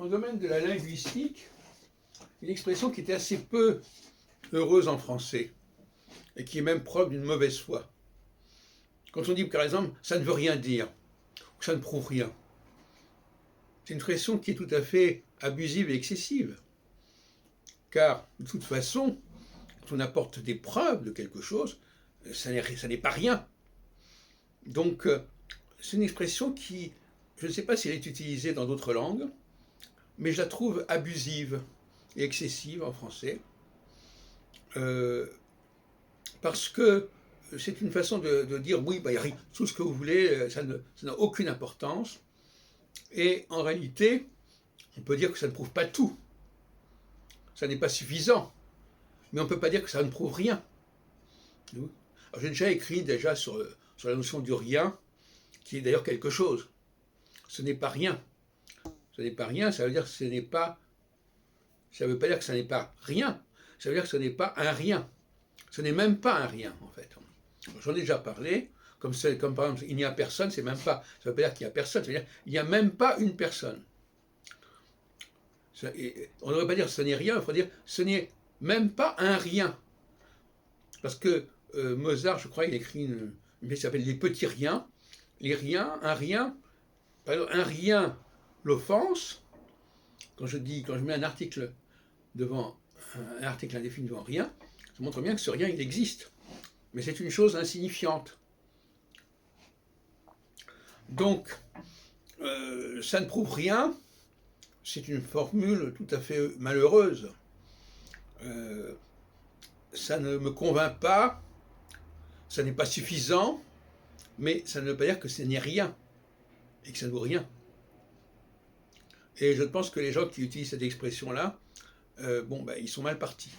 en domaine de la linguistique, une expression qui était assez peu heureuse en français, et qui est même preuve d'une mauvaise foi. Quand on dit, par exemple, ça ne veut rien dire, ou ça ne prouve rien, c'est une expression qui est tout à fait abusive et excessive. Car, de toute façon, quand on apporte des preuves de quelque chose, ça n'est pas rien. Donc, c'est une expression qui, je ne sais pas si elle est utilisée dans d'autres langues, mais je la trouve abusive et excessive en français, parce que c'est une façon de dire oui, bah, tout ce que vous voulez, ça n'a aucune importance, et en réalité, on peut dire que ça ne prouve pas tout, ça n'est pas suffisant, mais on ne peut pas dire que ça ne prouve rien. J'ai déjà écrit sur la notion du rien, qui est d'ailleurs quelque chose. Ce n'est pas rien. Ce n'est pas rien, ça veut dire que ce n'est pas. Ça ne veut pas dire que ce n'est pas rien. Ça veut dire que ce n'est pas un rien. Ce n'est même pas un rien, en fait. J'en ai déjà parlé. Comme par exemple, il n'y a personne, c'est même pas. Ça ne veut pas dire qu'il n'y a personne. Ça veut dire qu'il n'y a même pas une personne. On ne devrait pas dire ce n'est rien, il faut dire ce n'est même pas un rien. Parce que Mozart, je crois, il écrit une pièce qui s'appelle Les petits riens. Les riens, un rien. Par exemple, un rien l'offense. Quand je mets un article indéfini devant rien, ça montre bien que ce rien, il existe. Mais c'est une chose insignifiante. Donc, ça ne prouve rien. C'est une formule tout à fait malheureuse. Ça ne me convainc pas. Ça n'est pas suffisant. Mais ça ne veut pas dire que ce n'est rien. Et que ça ne vaut rien. Et je pense que les gens qui utilisent cette expression-là, ils sont mal partis.